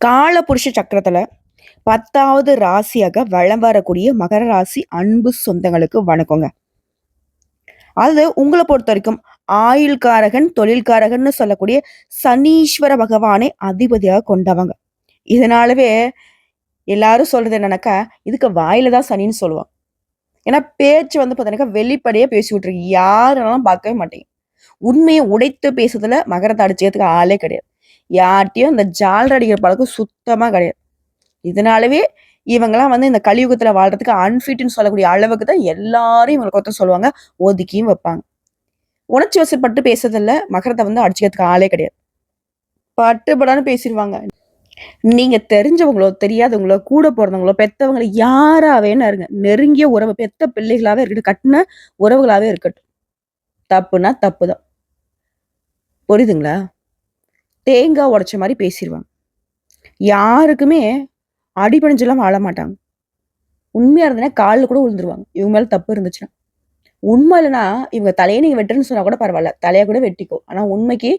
காலபுருஷ சக்கரத்துல 10வது ராசியாக வலம் வரக்கூடிய மகர ராசி அன்பு சொந்தங்களுக்கு வணக்கங்க. அது உங்கள பொறுத்தவரைக்கும் ஆயுள்காரகன், தொழில்காரகன்னு சொல்லக்கூடிய சனீஸ்வர பகவானை அதிபதியாக கொண்டவங்க. இதனாலவே எல்லாரும் சொல்றது என்னன்னாக்கா, இதுக்கு வாயில தான் சனின்னு சொல்லுவாங்க. ஏன்னா பேச்சு வந்து பார்த்தீங்கன்னாக்கா, வெளிப்படையா பேசி விட்டுருக்கு. யாருனாலும் பார்க்கவே மாட்டீங்க. உண்மைய உடைத்து பேசுறதுல மகரத்த அடிச்சுக்கிறதுக்கு ஆளே கிடையாது. யார்ட்டயும் இந்த ஜால்ரா அடிக்கிற பழக்கம் சுத்தமா கிடையாது. இதனாலவே இவங்கலாம் வந்து இந்த கலியுகத்துல வாழ்றதுக்கு அன்ஃபிட்ன்னு சொல்லக்கூடிய அளவுக்கு தான் எல்லாரும் இவங்களுக்கு ஒருத்தர் சொல்லுவாங்க. ஒதுக்கியும் வைப்பாங்க. உணர்ச்சி வசப்பட்டு பேசுறதில்ல. மகரத்த வந்து அடிச்சுக்கிறதுக்கு ஆளே கிடையாது. பட்டுப்படான்னு பேசிருவாங்க. நீங்க தெரிஞ்சவங்களோ, தெரியாதவங்களோ, கூட பொறந்தவங்களோ, பெத்தவங்கள யாரா வேணா இருங்க. நெருங்கிய உறவு பெத்த பிள்ளைகளாவே இருக்கட்டும். கட்டுன உறவுகளாவே இருக்கட்டும். தப்புனா தப்பு தான். புரியுதுங்களா? தேங்காய் உடைச்ச மாரி பேசிருவாங்க. யாருக்குமே அடிபணிஞ்செல்லாம் வாழ மாட்டாங்க. உண்மையா இருந்ததுன்னா கால்ல கூட விழுந்துருவாங்க. இவங்க மேல தப்பு இருந்துச்சுன்னா. உண்மை இல்லன்னா, இவங்க தலைய நீங்க வெட்டுறன்னு சொன்னா கூட பரவால்ல. தலைய கூட வெட்டிக்கோ. ஆனா உண்மைக்கு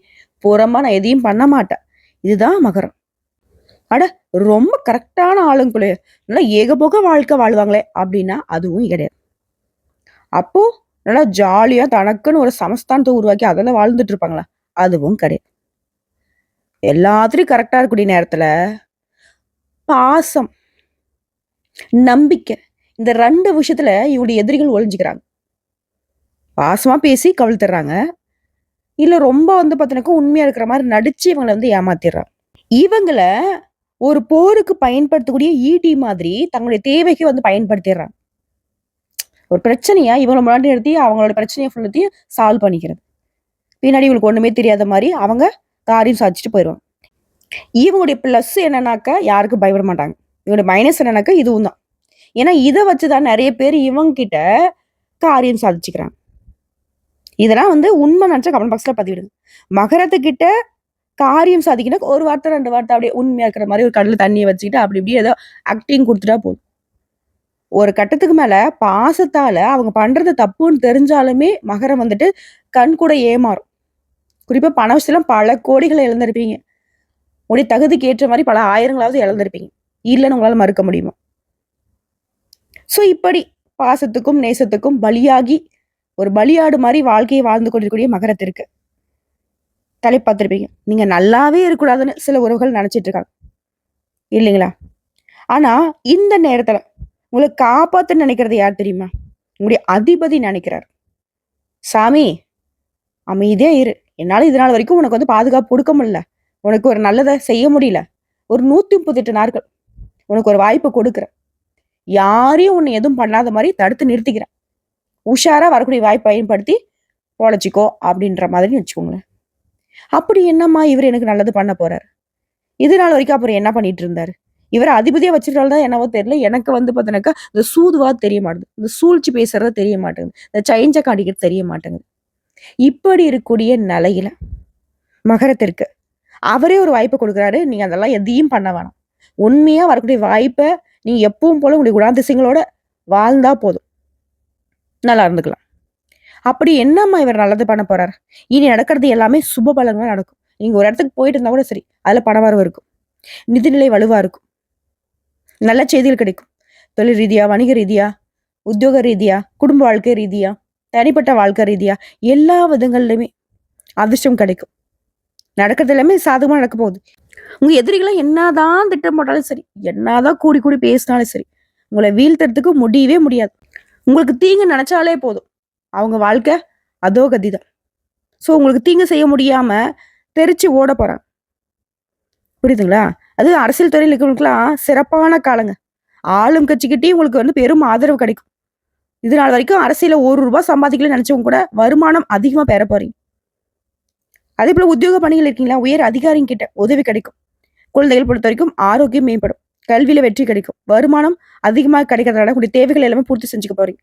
புறம்பா நான் எதையும் பண்ண மாட்டேன். இதுதான் மகரம். அட ரொம்ப கரெக்ட்டான ஆளுங்களே! நல்லா ஏகபோக வாழ்க்கை வாழ்வாங்களே! அப்டின்னா அதுவும் கிடையாது. அப்போ நல்லா ஜாலியா தனக்குன்னு ஒரு சமஸ்தானத்த உருவாக்கி அதுல வாழ்ந்துட்டு இருப்பாங்களா? அதுவும் கிடையாது. எல்லாத்துலயும் கரெக்ட்டா இருக்கக்கூடிய நேரத்துல, பாசம், நம்பிக்கை இந்த 2 விஷயத்துல இவருடைய எதிரிகள் ஒளிஞ்சுக்கிறாங்க. பாசமா பேசி கவிழ்த்துடுறாங்க. இல்ல ரொம்ப வந்து பார்த்தீங்கன்னாக்கா, உண்மையா இருக்கிற மாரி நடிச்சு இவங்கள வந்து ஏமாத்திர்றாங்க. இவங்கள ஒரு போருக்கு பயன்படுத்தக்கூடிய ஈட்டி மாதிரி தங்களுடைய தேவைக்கு வந்து பயன்படுத்திர்றாங்க. ஒரு பிரச்சனைய இவங்கள முன்னாடி நிறுத்தி அவங்களோட பிரச்சனைய ஃபுல்லத்தையும் சால்வ் பண்ணிக்கிறது. பின்னாடி இவங்களுக்கு ஒண்ணுமே தெரியாத மாரி அவங்க காரியம் சாதிச்சுட்டு போயிருவாங்க. இவங்களுடைய பிளஸ் என்னன்னாக்கா, யாருக்கும் பயப்பட மாட்டாங்க. இவங்களுடைய மைனஸ் என்னன்னாக்கா, இதுவும் தான். ஏன்னா இத வச்சு தான் நெறைய பேர் இவங்க கிட்ட காரியம் சாதிச்சுக்கிறாங்க. இதெல்லாம் வந்து உண்மை நெனச்சா கமெண்ட் பாக்ஸ்ல பதிவிடுங்க. மகரத்துக்கிட்ட காரியம் சாதிக்கணும் ஒரு வார்த்தை 2 வார்த்தை அப்படியே உண்மையா இருக்கிற மாரி ஒரு கடல்ல தண்ணிய வச்சுக்கிட்டு அப்படி இப்படி ஏதோ ஆக்டிங் குடுத்துட்டா போதும். ஒரு கட்டத்துக்கு மேல பாசத்தால அவங்க பண்றது தப்புன்னு தெரிஞ்சாலுமே மகரம் வந்துட்டு கண் கூட ஏமாறும். குறிப்பா பண விஷயத்துல பல கோடிகள இழந்திருப்பீங்க. உங்களுடைய தகுதிக்கு ஏற்ற மாரி பல ஆயிரங்களாவது இழந்திருப்பீங்க. இல்லன்னு உங்களால மறுக்க முடியுமா? சோ இப்படி பாசத்துக்கும், நேசத்துக்கும் பலியாகி ஒரு பலியாடு மாரி வாழ்க்கையை வாழ்ந்து கொண்டிருக்கக்கூடிய மகரத்திற்கு தலைப்பு பார்த்திருப்பீங்க. நீங்க நல்லாவே இருக்கக்கூடாதுன்னு சில உறவுகள் நெனச்சிட்டு இருக்காங்க. இல்லைங்களா? ஆனா, இந்த நேரத்துல உங்கள காப்பாத்தன்னு நெனைக்கிறது யார் தெரியுமா? உங்களுடைய அதிபதி நெனைக்கிறார். "சாமி, அமைதியா இரு. என்னால இது நாள் வரைக்கும் உனக்கு வந்து பாதுகாப்பு குடுக்க முடியல. உனக்கு ஒரு நல்லத செய்ய முடியல. ஒரு 138 நாட்கள் உனக்கு ஒரு வாய்ப்பு குடுக்குறேன். யாரையும் உன்ன எதுவும் பண்ணாத மாரி தடுத்து நிறுத்திக்கிறேன். உஷாரா வரக்கூடிய வாய்ப்ப பயன்படுத்தி பொழச்சுக்கோ" அப்படின்ற மாதிரி வச்சுக்கோங்களேன். அப்படி என்னம்மா இவரு எனக்கு நல்லது பண்ண போறாரு? இது நாள் வரைக்கும் அப்புறம் என்ன பண்ணிட்டு இருந்தாரு? இவர அதிபதியா வச்சிருந்தாலும் தான் என்னவோ தெரியல. எனக்கு வந்து பார்த்தீங்கன்னாக்கா, இந்த சூதுவா தெரிய மாட்டுது. இந்த சூழ்ச்சி பேசுறது தெரிய மாட்டேங்குது. இந்த சைஞ்ச காட்டிக்கிறது தெரிய மாட்டேங்குது. இப்படி இருக்கக்கூடிய நிலையில மகரத்திற்கு அவரே ஒரு வாய்ப்பு குடுக்குறாரு. நீங்க அதெல்லாம் எதையும் பண்ண வேணாம். உண்மையா வரக்கூடிய வாய்ப்ப நீங்க எப்பவும் போல உங்களுடைய குணாதிசயங்களோட வாழ்ந்தா போதும். நல்லா இருந்துக்கலாம். அப்படி என்னம்மா இவர் நல்லது பண்ண போறாரு? இனி நடக்கிறது எல்லாமே சுப பலன்களா நடக்கும். நீங்க ஒரு இடத்துக்கு போயிட்டு இருந்தா கூட சரி, அதுல பணவரவு இருக்கும். நிதிநிலை வலுவா இருக்கும். நல்ல செய்திகள் கிடைக்கும். தொழில் ரீதியா, வணிக ரீதியா, உத்தியோக ரீதியா, குடும்ப வாழ்க்கை ரீதியா, தனிப்பட்ட வாழ்க்கை ரீதியா, எல்லா விதங்கள்லயுமே அதிர்ஷ்டம் கிடைக்கும். நடக்கிறது எல்லாமே சாதகமா நடக்க போகுது. உங்க எதிரிகள என்னதான் திட்டம் போட்டாலும் சரி, என்னதான் கூடி கூடி பேசினாலும் சரி, உங்கள வீழ்த்துறதுக்கு முடியவே முடியாது. உங்களுக்கு தீங்கு நெனச்சாலே போதும். அவங்க வாழ்க்கை அதோ கதிதான். சோ உங்களுக்கு தீங்கு செய்ய முடியாம தெறிச்சு ஓட போறாங்க. புரியுதுங்களா? அது அரசியல் துறையில இருக்கிறவங்களுக்குலாம் சிறப்பான காலங்க. ஆளும் கட்சிக்கிட்டயும் உங்களுக்கு வந்து பெரும் ஆதரவு கிடைக்கும். இது நாள் வரைக்கும் அரசியல்ல ரூ. 1 சம்பாதிக்கலன்னு நெனச்சவங்க கூட வருமானம் அதிகமா பெற போறீங்க. அதேபோல உத்தியோக பணிகள் இருக்கீங்களா? உயர் அதிகாரிங்க கிட்ட உதவி கிடைக்கும். குழந்தைகள் பொறுத்தவரைக்கும் ஆரோக்கியம் மேம்படும். கல்வியில வெற்றி கிடைக்கும். வருமானம் அதிகமா கிடைக்கிறதால உங்களுடைய தேவைகள் எல்லாமே பூர்த்தி செஞ்சுக்க போறீங்க.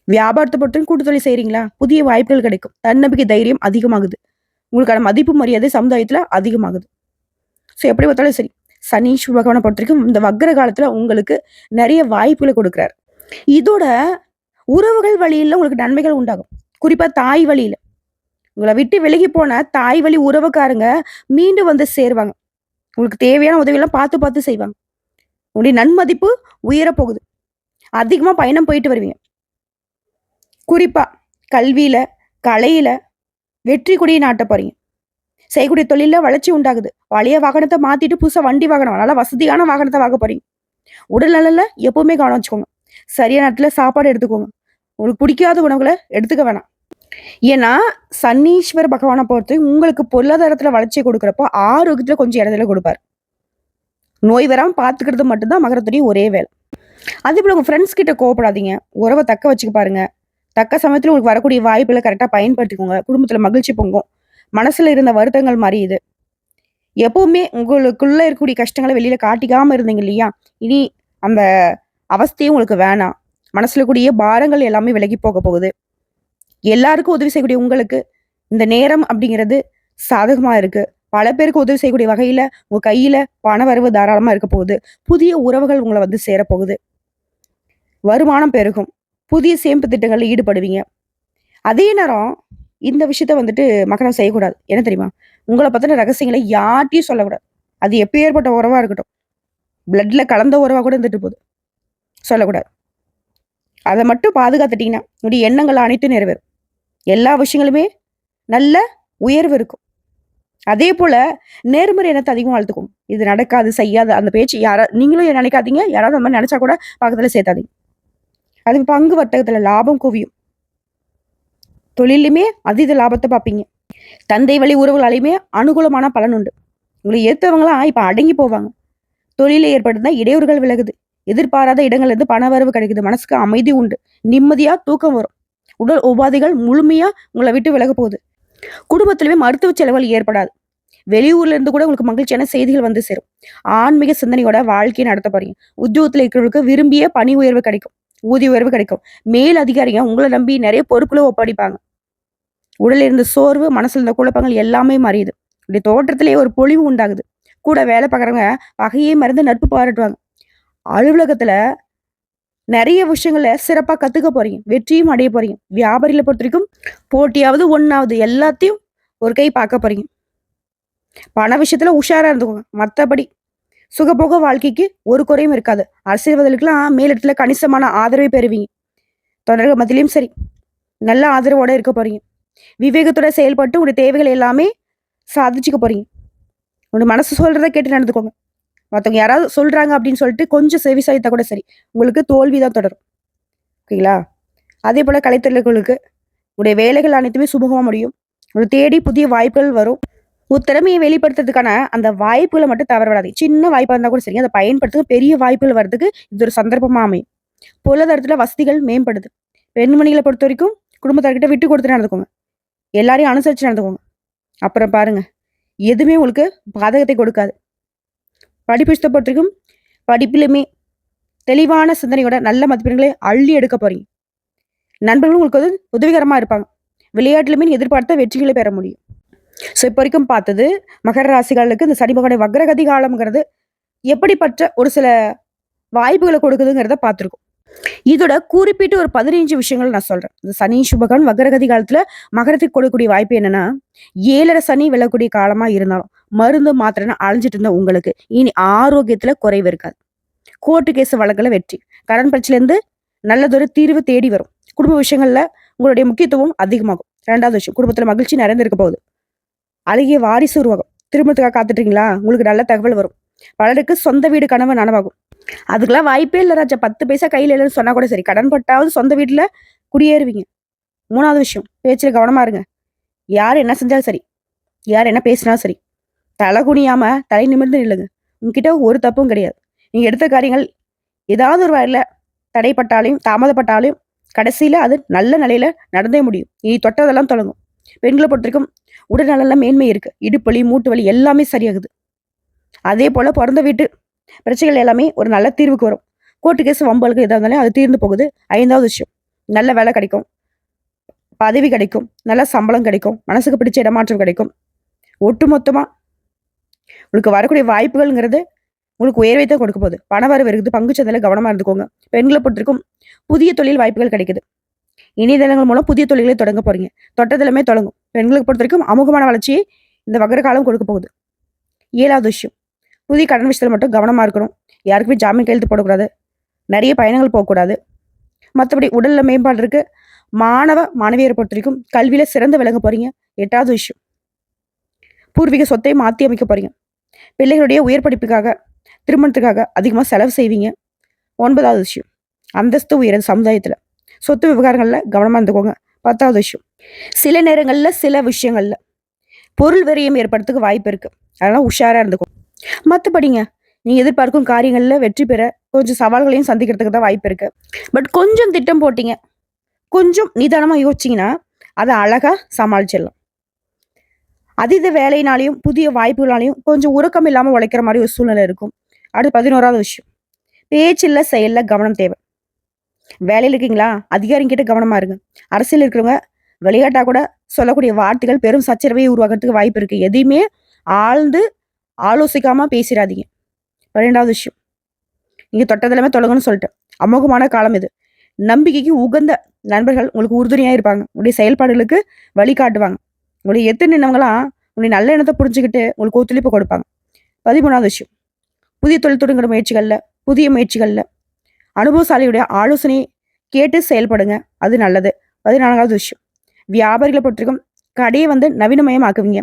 வியாபாரத்த பொறுத்தவரைக்கும் கூட்டு தொழில் செய்றீங்களா? புதிய வாய்ப்புகள் கிடைக்கும். தன்னம்பிக்கை, தைரியம் அதிகமாகுது. உங்களுக்கான மதிப்பு, மரியாதை சமுதாயத்துல அதிகமாகுது. சோ எப்படி பார்த்தாலும் சரி, சனீஸ்வர பகவான பொறுத்தவரைக்கும் இந்த வக்ர காலத்துல உங்களுக்கு நெறைய வாய்ப்புகள குடுக்குறாரு. இதோட உறவுகள் வழியில உங்களுக்கு நன்மைகள் உண்டாகும். குறிப்பா தாய் வழியில. உங்கள விட்டு விலகி போன தாய் வழி உறவுக்காரங்க மீண்டும் வந்து சேருவாங்க. உங்களுக்கு தேவையான உதவியெல்லாம் பார்த்து பார்த்து செய்வாங்க. உங்களுடைய நன்மதிப்பு உயரப் போகுது. அதிகமா பயணம் போயிட்டு வருவீங்க. குறிப்பா கல்வியில, கலையில வெற்றி கொடியை நாட்டப் போறீங்க. செய்யக்கூடிய தொழில்ல வளர்ச்சி உண்டாகுது. பழைய வாகனத்த மாத்திட்டு புதுசா வண்டி வாகனம், நல்லா வசதியான வாகனத்த வாங்க போறீங்க. உடல் நலன்ல எப்பவுமே கவனம் வச்சுக்கோங்க. சரியான நேரத்துல சாப்பாடு எடுத்துக்கோங்க. உங்களுக்கு பிடிக்காத உணவுகள எடுத்துக்க வேணாம். ஏன்னா, சனீஸ்வர பகவான பொறுத்து உங்களுக்கு பொருளாதாரத்துல வளர்ச்சிய குடுக்குறப்போ, ஆரோக்கியத்துல கொஞ்சம் இடர்தல குடுப்பாரு. நோய் வராம பார்த்துக்கிறது மட்டும் தான் மகரத்துடைய ஒரே வேலை. அதேபோல உங்க ஃப்ரெண்ட்ஸ் கிட்ட கோவப்படாதீங்க. உறவ தக்க வச்சுக்க பாருங்க. தக்க சமயத்துல உங்களுக்கு வரக்கூடிய வாய்ப்புகள கரெக்ட்டா பயன்படுத்திக்கோங்க. குடும்பத்துல மகிழ்ச்சி பொங்கும். மனசுல இருந்த வருத்தங்கள் மறையுது. எப்பவுமே உங்களுக்குள்ள இருக்கக்கூடிய கஷ்டங்கள வெளியில காட்டிக்காம இருந்தீங்க இல்லையா? இனி அந்த அவஸ்தையும் உங்களுக்கு வேணாம். மனசுல கூடிய பாரங்கள் எல்லாமே விலகி போக போகுது. எல்லாருக்கும் உதவி செய்யக்கூடிய உங்களுக்கு, இந்த நேரம் அப்படிங்கிறது சாதகமா இருக்கு. பல பேருக்கு உதவி செய்யக்கூடிய வகையில, உங்க கையில பண வரவு தாராளமா இருக்க போகுது. புதிய உறவுகள் உங்கள வந்து சேரப்போகுது. வருமானம் பெருகும். புதிய சேமிப்பு திட்டங்கள்ல ஈடுபடுவீங்க. அதே நேரம் இந்த விஷயத்த வந்துட்டு மகரம் செய்யக்கூடாது. என்ன தெரியுமா? உங்கள பத்தின ரகசியங்கள யார்ட்டயும் சொல்லக்கூடாது. அது எப்பேர்ப்பட்ட உறவா இருக்கட்டும். பிளட்ல கலந்த உறவா கூட இருந்துட்டு போது. சொல்லக்கூடாது. அத மட்டும் பாதுகாத்துட்டீங்கன்னா, உங்களுடைய எண்ணங்கள் அனைத்தும் நிறைவேறும். எல்லா விஷயங்களுமே நல்ல உயர்வு இருக்கும். அதேபோல நேர்மறை எண்ணத்த அதிகமா வளர்த்துக்கோங்க. இது நடக்காது, செய்யாது அந்த பேச்சு நீங்களும் நினைக்காதீங்க. யாராவது அந்த மாரி நெனச்சா கூட பக்கத்துல சேர்த்தாதீங்க. அது பங்கு வர்த்தகத்துல லாபம் குவியும். தொழில்லையுமே அதீத லாபத்த பார்ப்பீங்க. தந்தை வழி உறவுகளாலயுமே அனுகூலமான பலன் உண்டு. உங்களை ஏத்தவங்கலாம் இப்ப அடங்கி போவாங்க. தொழில்ல ஏற்படுத்த இடையூறுகள் விலகுது. எதிர்பாராத இடங்கள்ல இருந்து பணவரவு கிடைக்குது. மனசுக்கு அமைதி உண்டு. நிம்மதியா தூக்கம் வரும். உடல் உபாதைகள் முழுமையா உங்கள விட்டு விலக போகுது. குடும்பத்திலுமே மருத்துவ செலவுகள் ஏற்படாது. வெளியூர்ல இருந்து கூட உங்களுக்கு மகிழ்ச்சியான செய்திகள் வந்து சேரும். ஆன்மீக சிந்தனையோட வாழ்க்கையை நடத்த போறீங்க. உத்தியோகத்துல இருக்கிறவங்களுக்கு விரும்பிய பணி உயர்வு கிடைக்கும். ஊதிய உயர்வு கிடைக்கும். மேல் அதிகாரிங்க உங்களை நம்பி நிறைய பொறுப்புல ஒப்படைப்பாங்க. உடல்ல இருந்த சோர்வு, மனசுல இருந்த குழப்பங்கள் எல்லாமே மறையுது. இப்படி தோற்றத்திலேயே ஒரு பொலிவு உண்டாகுது. கூட வேலை பார்க்குறவங்க பகையே மறந்து நட்பு பாராட்டுவாங்க. அலுவலகத்துல நெறைய விஷயங்கள சிறப்பா கத்துக்க போறீங்க. வெற்றியும் அடைய போறீங்க. வியாபாரிகள பொறுத்தவரைக்கும் போட்டியாவது, ஒண்ணாவது எல்லாத்தையும் ஒரு கை பார்க்க போறீங்க. பண விஷயத்துல உஷாரா இருந்துக்கோங்க. மத்தபடி சுகபோக வாழ்க்கைக்கு ஒரு குறையும் இருக்காது. அரசியல்வாதிகளுக்கெல்லாம் மேலிடத்துல கணிசமான ஆதரவை பெறுவீங்க. தொண்டர்கள் மத்தியிலயும் சரி, நல்ல ஆதரவோட இருக்க போறீங்க. விவேகத்தோட செயல்பட்டு உங்களுடைய தேவைகள் எல்லாமே சாதிச்சுக்க போறீங்க. உங்க மனசு சொல்றத கேட்டு நடந்துக்கோங்க. மத்தவங்க யாராவது சொல்றாங்க அப்படின்னு சொல்லிட்டு கொஞ்சம் செவி சாய்த்தா கூட சரி. உங்களுக்கு தோல்வி தான் தொடரும். ஓகேங்களா? அதே போல கலைத்துறைகளுக்கு உங்களுடைய வேலைகள் அனைத்துமே சுமூகமா முடியும். உங்களை தேடி புதிய வாய்ப்புகள் வரும். உங்க திறமையை வெளிப்படுத்துறதுக்கான அந்த வாய்ப்புகள மட்டும் தவற விடாதீங்க. சின்ன வாய்ப்பா இருந்தா கூட சரி, அத பயன்படுத்துங்க. பெரிய வாய்ப்புகள் வர்றதுக்கு இது ஒரு சந்தர்ப்பமா அமையும். பொருளாதாரத்துல வசதிகள் மேம்படுது. பெண்மணிகள பொறுத்தவரைக்கும் குடும்பத்தார்கிட்ட விட்டு கொடுத்து நடந்துக்கோங்க. எல்லாரையும் அனுசரிச்சு நடந்துக்கோங்க. அப்புறம் பாருங்க, எதுவுமே உங்களுக்கு பாதகத்தை கொடுக்காது. படிப்பு விஷயத்த பொறுத்தவரைக்கும் படிப்பிலுமே தெளிவான சிந்தனையோட நல்ல மதிப்பெண்களை அள்ளி எடுக்க போறீங்க. நண்பர்களும் உங்களுக்கு வந்து உதவிகரமா இருப்பாங்க. விளையாட்டுலுமே நீங்க எதிர்பார்த்த வெற்றிகளை பெற முடியும். ஸோ இப்போ வரைக்கும் பார்த்தது மகர ராசிகளுக்கு இந்த சனி பகவானுடைய வக்ரகதி காலம்ங்கிறது எப்படிப்பட்ட ஒரு சில வாய்ப்புகளை கொடுக்குதுங்கிறத பார்த்துருக்கோம். இதோட குறிப்பிட்டு ஒரு 15 விஷயங்கள் நான் சொல்றேன். இந்த சனி சுபகன் வக்ரகதி காலத்துல மகரத்துக்கு கொடுக்கக்கூடிய வாய்ப்பு என்னன்னா, 7:30 சனி விழக்கூடிய காலமா இருந்தாலும் மருந்து மாத்திரைன்னு அலைஞ்சிட்டு இருந்த உங்களுக்கு இனி ஆரோக்கியத்துல குறைவு இருக்காது. கோர்ட்டு கேஸ் வழக்குல வெற்றி. கடன் பிரச்சனையிலேருந்து நல்லதொரு தீர்வு தேடி வரும். குடும்ப விஷயங்கள்ல உங்களுடைய முக்கியத்துவம் அதிகமாகும். 2வது விஷயம், குடும்பத்துல மகிழ்ச்சி நிறைந்திருக்க போகுது. அழகிய வாரிசு உருவாகும். திருமணத்துக்காக காத்துட்டீங்களா? உங்களுக்கு நல்ல தகவல் வரும். பலருக்கு சொந்த வீடு கனவு நனவாகும். அதுக்கெல்லாம் வாய்ப்பே இல்ல ராஜா. 10 பைசா கையில இல்லைன்னு சொன்னா கூட சரி. கடன் பட்டாவது சொந்த வீட்டுல குடியேறுவீங்க. 3வது விஷயம், பேச்சுல கவனமா இருங்க. யார் என்ன செஞ்சாலும் சரி, யார் என்ன பேசினாலும் சரி, தலை குனியாம தலை நிமிர்ந்து நில்லுங்க. உங்ககிட்ட ஒரு தப்பும் கிடையாது. நீங்க எடுத்த காரியங்கள் ஏதாவது ஒரு வகையில தடைப்பட்டாலையும் தாமதப்பட்டாலையும் கடைசியில அது நல்ல நிலையில நடந்தே முடியும். இனி தொட்டதெல்லாம் தொடங்கும். பெண்களை பொறுத்தவரைக்கும் உடல்நலன்ல மேன்மை இருக்கு. இடுப்பு வலி, மூட்டு வலி எல்லாமே சரியாகுது. அதே போல பிறந்த வீட்டு பிரச்சனைகள் எல்லாமே ஒரு நல்ல தீர்வுக்கு வரும். கோர்ட்டு கேஸ் வம்பலுக்கு எதா இருந்தாலும் அது தீர்ந்து போகுது. 5வது விஷயம், நல்ல வேலை கிடைக்கும். பதவி கிடைக்கும். நல்ல சம்பளம் கிடைக்கும். மனசுக்கு பிடிச்ச இடமாற்றம் கிடைக்கும். ஒட்டுமொத்தமா உங்களுக்கு வரக்கூடிய வாய்ப்புகள்ங்கிறது உங்களுக்கு உயர்வை தான் கொடுக்க போகுது. பணவரவு இருக்குது. பங்குச்சந்தையில கவனமா இருந்துக்கோங்க. பெண்களை பொறுத்திருக்கும் புதிய தொழில் வாய்ப்புகள் கிடைக்குது. இணையதளங்கள் மூலம் புதிய தொழில்களை தொடங்க போறீங்க. தொட்டதிலுமே தொடங்கும். பெண்களுக்கு பொறுத்த வரைக்கும் அமோகமான வளர்ச்சியை இந்த வக்ர காலம் கொடுக்க போகுது. 7வது விஷயம், புதிய கடன் விஷயத்தில் மட்டும் கவனமாக இருக்கணும். யாருக்குமே ஜாமீன் கையெழுத்து போடக்கூடாது. நிறைய பயணங்கள் போகக்கூடாது. மற்றபடி உடல்ல மேம்பாடு இருக்கு. மாணவ மாணவியரை பொறுத்த வரைக்கும் கல்வியில சிறந்து விளங்க போறீங்க. 8வது விஷயம், பூர்வீக சொத்தை மாற்றி அமைக்க போறீங்க. பிள்ளைகளுடைய உயர் படிப்புக்காக, திருமணத்துக்காக அதிகமாக செலவு செய்வீங்க. 9வது விஷயம், அந்தஸ்து உயரது சமுதாயத்தில். சொத்து விவகாரங்களில் கவனமாக இருந்துக்கோங்க. 10வது விஷயம், சில நேரங்களில் சில விஷயங்கள்ல பொருள் விரயம் ஏற்படுறதுக்கு வாய்ப்பு இருக்கு. அதனால உஷாரா இருந்துக்கும். மற்றபடிங்க, நீங்க எதிர்பார்க்கும் காரியங்கள்ல வெற்றி பெற கொஞ்சம் சவால்களையும் சந்திக்கிறதுக்கு தான் வாய்ப்பு இருக்கு. பட் கொஞ்சம் திட்டம் போட்டீங்க, கொஞ்சம் நிதானமா யோசிச்சீங்கன்னா அதை அழகா சமாளிச்சிடலாம். அதீத வேலையினாலையும் புதிய வாய்ப்புகளாலையும் கொஞ்சம் உறக்கம் இல்லாம உழைக்கிற மாதிரி ஒரு சூழ்நிலை இருக்கும். அடுத்து 11வது விஷயம், பேச்சில்ல செயல்ல கவனம் தேவை. வேலையில் இருக்கீங்களா, அதிகாரிகிட்ட கவனமா இருங்க. அரசியல் இருக்கிறவங்க விளையாட்டா கூட சொல்லக்கூடிய வார்த்தைகள் பெரும் சச்சரவை உருவாக்குறதுக்கு வாய்ப்பு இருக்கு. எதையுமே ஆழ்ந்து ஆலோசிக்காம பேசிடாதீங்க. 12வது விஷயம், நீங்க தொட்டதெல்லாமே தொடங்குன்னு சொல்லிட்டு அமோகமான காலம் இது. நம்பிக்கைக்கு உகந்த நண்பர்கள் உங்களுக்கு உறுதுணையா இருப்பாங்க. உங்களுடைய செயல்பாடுகளுக்கு வழிகாட்டுவாங்க. உங்களுடைய எத்து நின்னவங்களாம் உங்களுடைய நல்ல எண்ணத்தை புரிஞ்சுக்கிட்டு உங்களுக்கு ஒத்துழைப்பு கொடுப்பாங்க. 13வது விஷயம், புதிய தொழில் தொடங்குற முயற்சிகள்ல, புதிய முயற்சிகள்ல அனுபவசாலியுடைய ஆலோசனையை கேட்டு செயல்படுங்க. அது நல்லது. 14வது விஷயம், வியாபாரிகளை பொறுத்திருக்கும் கடையை நவீனமயமாக்குவீங்க.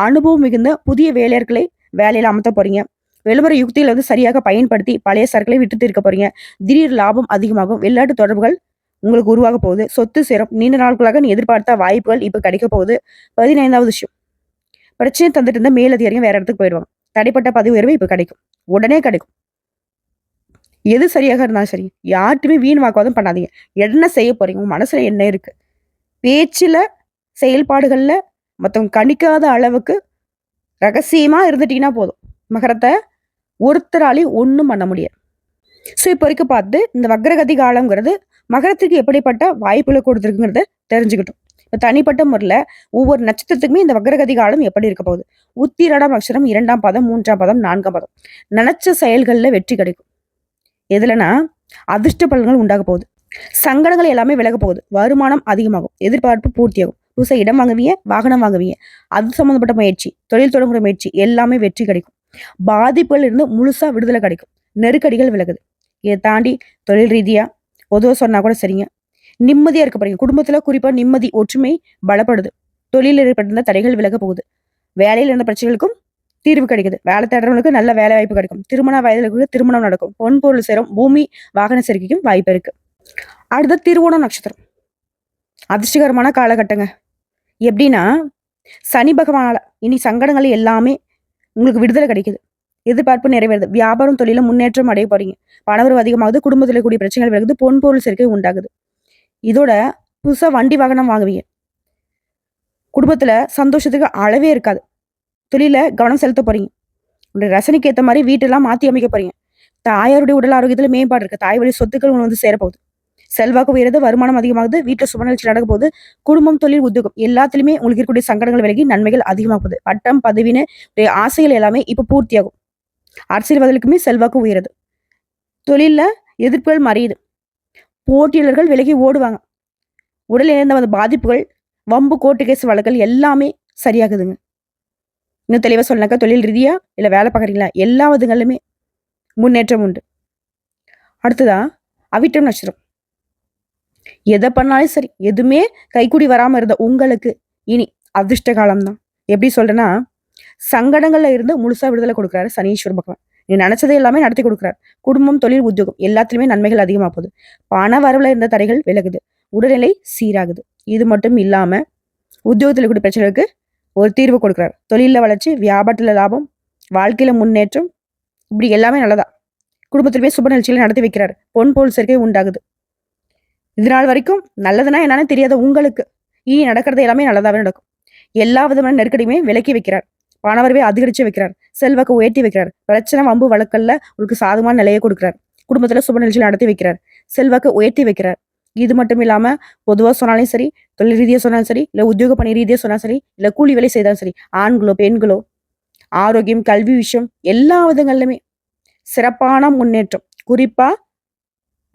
அனுபவம் மிகுந்த புதிய வேலையாட்களை வேலையில அமர்த்த போறீங்க. விளம்பர யுக்திகளை சரியாக பயன்படுத்தி பழைய சரக்குகளை விட்டு தீர்க்க போறீங்க. திடீர் லாபம் அதிகமாகும். வெளிநாட்டு தொடர்புகள் உங்களுக்கு உருவாக போகுது. சொத்து சேரும். நீண்ட நாட்களாக நீ எதிர்பார்த்த வாய்ப்புகள் இப்ப கிடைக்க போகுது. 15வது விஷயம், பிரச்சனை தந்துட்டு இருந்த மேலதிகாரியும் வேற இடத்துக்கு போயிடுவாங்க. தடைப்பட்ட பதவி உயர்வு இப்ப கிடைக்கும். உடனே கிடைக்கும். எது சரியாக இருந்தாலும் சரி, யார்ட்டுமே வீண் வாக்குவாதம் பண்ணாதீங்க. என்ன செய்ய போறீங்க, உங்க மனசுல என்ன இருக்கு, பேச்சுல செயல்பாடுகள்ல மத்தவங்க கணிக்காத அளவுக்கு ரகசியமா இருந்துட்டீங்கன்னா போதும். மகரத்தை ஒருத்தராலையும் ஒண்ணும் பண்ண முடியாது. ஸோ இப்போ வரைக்கும் பார்த்து இந்த வக்ரகதி காலங்கிறது மகரத்துக்கு எப்படிப்பட்ட வாய்ப்புகளை கொடுத்துருக்குங்கிறத தெரிஞ்சுக்கிட்டோம். இப்போ தனிப்பட்ட முறையில் ஒவ்வொரு நட்சத்திரத்துக்குமே இந்த வக்ரகதி காலம் எப்படி இருக்க போகுது. உத்திரடாம் அக்ஷரம் 2ஆம் பாதம், 3ஆம் பாதம், 4ஆம் பாதம். நினைச்ச செயல்களில் வெற்றி கிடைக்கும். எதுலனா அதிர்ஷ்ட பலன்கள் உண்டாக போகுது. சங்கடங்கள் எல்லாமே விலக போகுது. வருமானம் அதிகமாகும். எதிர்பார்ப்பு பூர்த்தியாகும். புதுசாக இடம் வாங்குவீங்க, வாகனம் வாங்குவீங்க. அது சம்மந்தப்பட்ட முயற்சி, தொழில் தொடங்குற முயற்சி எல்லாமே வெற்றி கிடைக்கும். பாதிப்புகள் இருந்து முழுசா விடுதலை கிடைக்கும். நெருக்கடிகள் விலகுது. இதை தாண்டி தொழில் ரீதியா பொதுவாக சொன்னா கூட சரிங்க, நிம்மதியா இருக்க போறீங்க. குடும்பத்துல குறிப்பா நிம்மதி, ஒற்றுமை பலப்படுது. தொழிலில் ஏற்பட்டிருந்த தடைகள் விலக போகுது. வேலையில் இருந்த பிரச்சனைகளுக்கும் தீர்வு கிடைக்குது. வேலை தேடுறவங்களுக்கு நல்ல வேலை வாய்ப்பு கிடைக்கும். திருமண வயதில் திருமணம் நடக்கும். பொன் பொருள் சேரும். பூமி வாகன சேர்க்கைக்கும் வாய்ப்பு இருக்கு. அடுத்த திருவோணம் நட்சத்திரம் அதிர்ஷ்டகரமான காலகட்டங்க. எப்படின்னா, சனி பகவானால இனி சங்கடங்கள் எல்லாமே உங்களுக்கு விடுதலை கிடைக்குது. எதிர்பார்ப்பு நிறைவேறுது. வியாபாரம் தொழில முன்னேற்றம் அடைய போறீங்க. பணவரவு அதிகமாகுது. குடும்பத்தில் கூடிய பிரச்சனைகள் விலகுது. பொன் பொருள் சேர்க்கை உண்டாகுது. இதோட புதுசா வண்டி வாகனம் வாங்குவீங்க. குடும்பத்துல சந்தோஷத்துக்கு அளவே இருக்காது. தொழில கவனம் செலுத்த போறீங்க. உங்களுடைய ரசனைக்கு ஏற்ற மாதிரி வீட்டெல்லாம் மாத்தி அமைக்க போறீங்க. தாயாருடைய உடல் ஆரோக்கியத்துல மேம்பாடு இருக்கு. தாய் வழி சொத்துக்கள் உங்களுக்கு சேரப்போகுது. செல்வாக்கு உயருது. வருமானம் அதிகமாகுது. வீட்டுல சுப நிகழ்ச்சி நடக்க போகுது. குடும்பம், தொழில், உத்தியோகம் எல்லாத்துலயுமே உங்களுக்கு இருக்கக்கூடிய சங்கடங்கள் விலகி நன்மைகள் அதிகமாகுது. பட்டம், பதவின்னு ஆசைகள் எல்லாமே இப்ப பூர்த்தியாகும். அரசியல்வாதிகளுக்குமே செல்வாக்கு உயருது. தொழில்ல எதிர்ப்புகள் மறையுது. போட்டியாளர்கள் விலகி ஓடுவாங்க. உடல் இழந்த அந்த பாதிப்புகள், வம்பு, கோர்ட்டு கேஸ் வழக்குகள் எல்லாமே சரியாகுதுங்க. இன்னும் தெளிவா சொன்னாக்கா, தொழில் ரீதியா இல்ல வேலை பார்க்குறீங்களா, எல்லா விதங்களிலுமே முன்னேற்றம் உண்டு. அடுத்ததா அவிட்டம் நட்சத்திரம். எதை பண்ணாலும் சரி, எதுவுமே கைக்கூடி வராம இருந்த உங்களுக்கு இனி அதிர்ஷ்ட காலம்தான். எப்படி சொல்றேன்னா, சங்கடங்கள்ல இருந்து முழுசா விடுதலை கொடுக்குறாரு சனீஸ்வர பகவான். நீ நினைச்சதை எல்லாமே நடத்தி கொடுக்குறாரு. குடும்பம், தொழில், உத்தியோகம் எல்லாத்துலயுமே நன்மைகள் அதிகமா போகுது. பண வரவுல இருந்த தடைகள் விலகுது. உடல்நிலை சீராகுது. இது மட்டும் இல்லாம உத்தியோகத்துல கூடிய பிரச்சனைகளுக்கு ஒரு தீர்வு கொடுக்குறாரு. தொழில வளர்ச்சி, வியாபாரத்துல லாபம், வாழ்க்கையில முன்னேற்றம், இப்படி எல்லாமே நல்லதா. குடும்பத்திலுமே சுப நிகழ்ச்சிகளை நடத்தி வைக்கிறாரு. பொன் பொருள் சேர்க்கை உண்டாகுது. இது நாள் வரைக்கும் நல்லதுன்னா என்னன்னு தெரியாத உங்களுக்கு இனி நடக்கிறது எல்லாமே நல்லதாவே நடக்கும். எல்லா விதமான நெருக்கடியுமே விலக்கி வைக்கிறார். பணவரவை அதிகரிச்சு வைக்கிறார். செல்வாக்கு உயர்த்தி வைக்கிறார். பிரச்சனை, வம்பு வழக்கல்ல உங்களுக்கு சாதகமான நிலையை கொடுக்கிறார். குடும்பத்துல சுப நிகழ்ச்சிகள் நடத்தி வைக்கிறார். செல்வாக்கு உயர்த்தி வைக்கிறார். இது மட்டும் இல்லாம பொதுவா சொன்னாலும் சரி, தொழில் ரீதியா சொன்னாலும் சரி, இல்ல உத்தியோக பணி ரீதியா சொன்னாலும் சரி, இல்ல கூலி வேலை செய்தாலும் சரி, ஆண்களோ பெண்களோ, ஆரோக்கியம், கல்வி விஷயம் எல்லா விதங்களிலுமே சிறப்பான முன்னேற்றம். குறிப்பா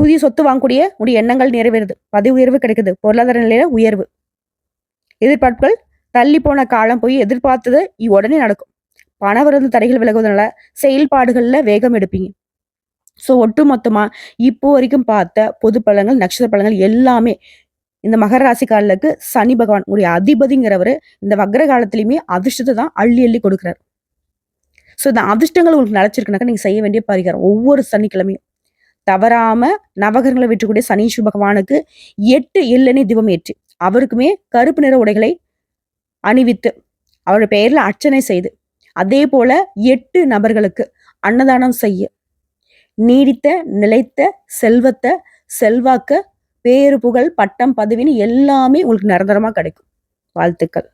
புதிய சொத்து வாங்கக்கூடிய உடைய எண்ணங்கள் நிறைவேறுது. பதவி உயர்வு கிடைக்குது. பொருளாதார நிலையில உயர்வு. எதிர்பார்ப்புகள் தள்ளி போன காலம் போய் எதிர்பார்த்தது உடனே நடக்கும். பணவரத்து தடைகள் விலகுவதனால செயல்பாடுகள்ல வேகம் எடுப்பீங்க. ஸோ ஒட்டுமொத்தமா இப்போ வரைக்கும் பார்த்த பொது பலன்கள், நட்சத்திர பலன்கள் எல்லாமே இந்த மகர ராசிக்காரர்களுக்கு சனி பகவான் உடைய அதிபதிங்கிறவரு இந்த வக்ர காலத்திலயுமே அதிர்ஷ்டத்தை தான் அள்ளி அள்ளி கொடுக்குறாரு. ஸோ இந்த அதிர்ஷ்டங்கள் உங்களுக்கு நிலைச்சிருக்குனாக்கா நீங்க செய்ய வேண்டிய பரிகாரம் ஒவ்வொரு சனிக்கிழமையும் தவறாம நவகிரகங்களை வெற்றக்கூடிய சனீஸ்வர பகவானுக்கு 8 எள்ளெண்ணெய் தீபம் ஏற்றி அவருக்குமே கருப்பு நிற உடைகளை அணிவித்து அவருடைய பெயர்ல அர்ச்சனை செய்து அதே போல 8 நபர்களுக்கு அன்னதானம் செய்ய நீடித்த நிலைத்த செல்வத்தை செல்வாக்க பேரு புகழ் பட்டம் பதவின்னு எல்லாமே உங்களுக்கு நிரந்தரமா கிடைக்கும். வாழ்த்துக்கள்.